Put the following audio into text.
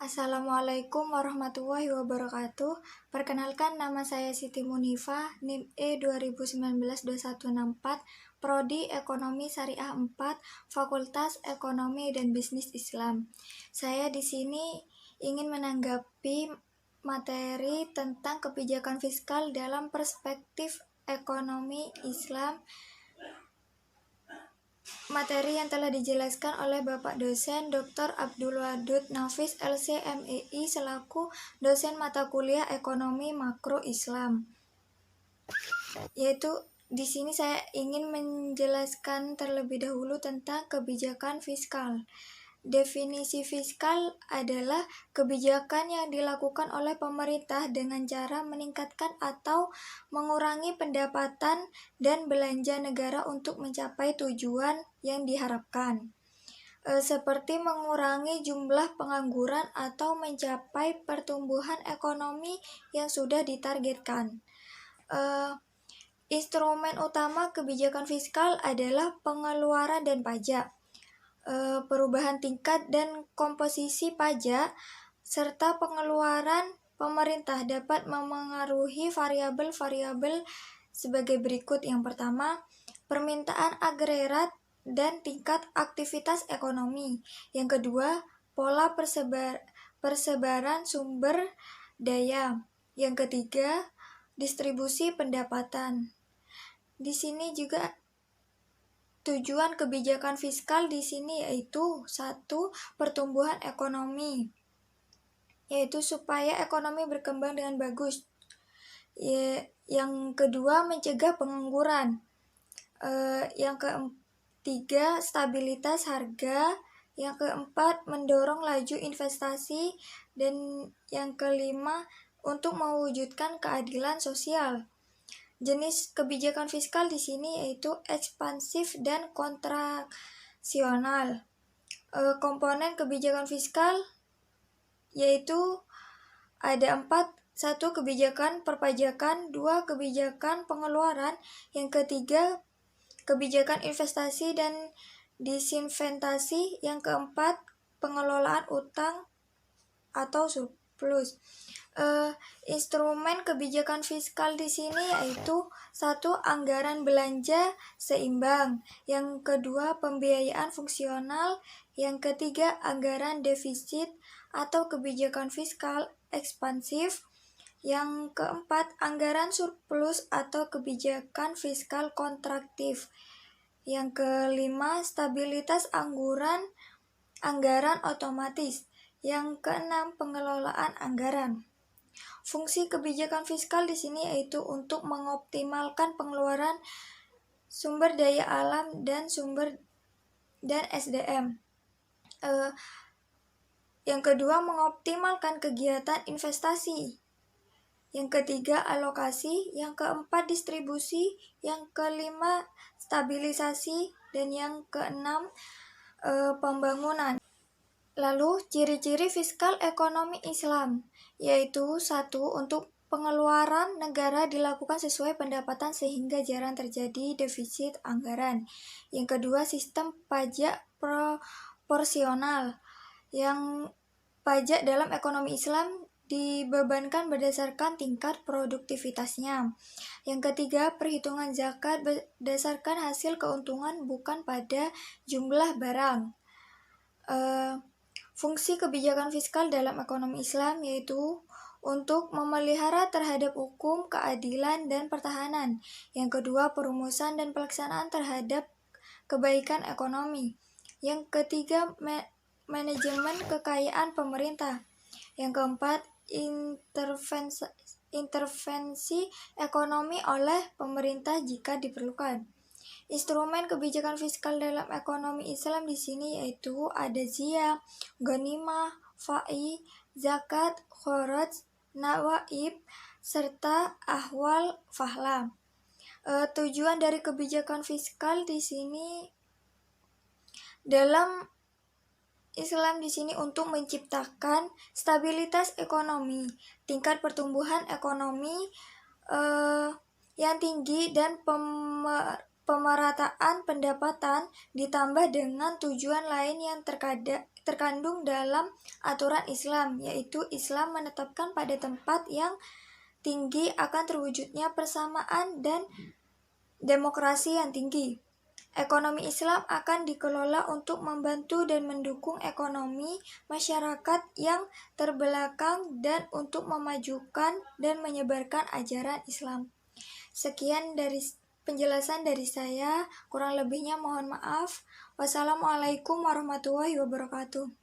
Assalamualaikum warahmatullahi wabarakatuh. Perkenalkan, nama saya Siti Munifah, NIM E 2019-2164, Prodi Ekonomi Syariah 4, Fakultas Ekonomi dan Bisnis Islam. Saya di sini ingin menanggapi materi tentang kebijakan fiskal dalam perspektif ekonomi Islam. Materi yang telah dijelaskan oleh Bapak dosen Dr. Abdul Wadud Nafis LC.MEI selaku dosen mata kuliah Ekonomi Makro Islam. Yaitu di sini saya ingin menjelaskan terlebih dahulu tentang kebijakan fiskal. Definisi fiskal adalah kebijakan yang dilakukan oleh pemerintah dengan cara meningkatkan atau mengurangi pendapatan dan belanja negara untuk mencapai tujuan yang diharapkan, seperti mengurangi jumlah pengangguran atau mencapai pertumbuhan ekonomi yang sudah ditargetkan. Instrumen utama kebijakan fiskal adalah pengeluaran dan pajak. Perubahan tingkat dan komposisi pajak serta pengeluaran pemerintah dapat memengaruhi variabel-variabel sebagai berikut. Yang pertama, permintaan agregat dan tingkat aktivitas ekonomi. Yang kedua, pola persebaran sumber daya. Yang ketiga, distribusi pendapatan. Di sini juga tujuan kebijakan fiskal di sini yaitu 1. Pertumbuhan ekonomi, yaitu supaya ekonomi berkembang dengan bagus. Yang kedua, mencegah pengangguran. Yang ketiga, stabilitas harga. Yang keempat, mendorong laju investasi. Dan yang kelima, untuk mewujudkan keadilan sosial. Jenis kebijakan fiskal di sini yaitu ekspansif dan kontraksional. Komponen kebijakan fiskal yaitu ada 4. 1. Kebijakan perpajakan. 2. Kebijakan pengeluaran. Yang ketiga, kebijakan investasi dan disinvestasi. Yang keempat, pengelolaan utang atau surplus. Instrumen kebijakan fiskal di sini yaitu 1. Anggaran belanja seimbang. Yang kedua, pembiayaan fungsional. Yang ketiga, anggaran defisit atau kebijakan fiskal ekspansif. Yang keempat, anggaran surplus atau kebijakan fiskal kontraktif. Yang kelima, stabilitas anggaran otomatis. Yang keenam, pengelolaan anggaran. Fungsi kebijakan fiskal di sini yaitu untuk mengoptimalkan pengeluaran sumber daya alam dan SDM. Yang kedua, mengoptimalkan kegiatan investasi. Yang ketiga, alokasi. Yang keempat, distribusi. Yang kelima, stabilisasi. Dan yang keenam, pembangunan. Lalu, ciri-ciri fiskal ekonomi Islam yaitu 1. Untuk pengeluaran negara dilakukan sesuai pendapatan sehingga jarang terjadi defisit anggaran. Yang kedua, sistem pajak proporsional. Yang pajak dalam ekonomi Islam dibebankan berdasarkan tingkat produktivitasnya. Yang ketiga, perhitungan zakat berdasarkan hasil keuntungan bukan pada jumlah barang. Fungsi kebijakan fiskal dalam ekonomi Islam yaitu untuk memelihara terhadap hukum, keadilan, dan pertahanan. Yang kedua, perumusan dan pelaksanaan terhadap kebaikan ekonomi. Yang ketiga, manajemen kekayaan pemerintah. Yang keempat, intervensi ekonomi oleh pemerintah jika diperlukan. Instrumen kebijakan fiskal dalam ekonomi Islam di sini yaitu ada ziyah, ghanimah, fa'i, zakat, kharaj, nawaib, serta ahwal fahla. Tujuan dari kebijakan fiskal di sini dalam Islam di sini untuk menciptakan stabilitas ekonomi, tingkat pertumbuhan ekonomi yang tinggi dan pemerataan pendapatan, ditambah dengan tujuan lain yang terkandung dalam aturan Islam, yaitu Islam menetapkan pada tempat yang tinggi akan terwujudnya persamaan dan demokrasi yang tinggi. Ekonomi Islam akan dikelola untuk membantu dan mendukung ekonomi masyarakat yang terbelakang dan untuk memajukan dan menyebarkan ajaran Islam. Sekian dari penjelasan dari saya, kurang lebihnya mohon maaf. Wassalamualaikum warahmatullahi wabarakatuh.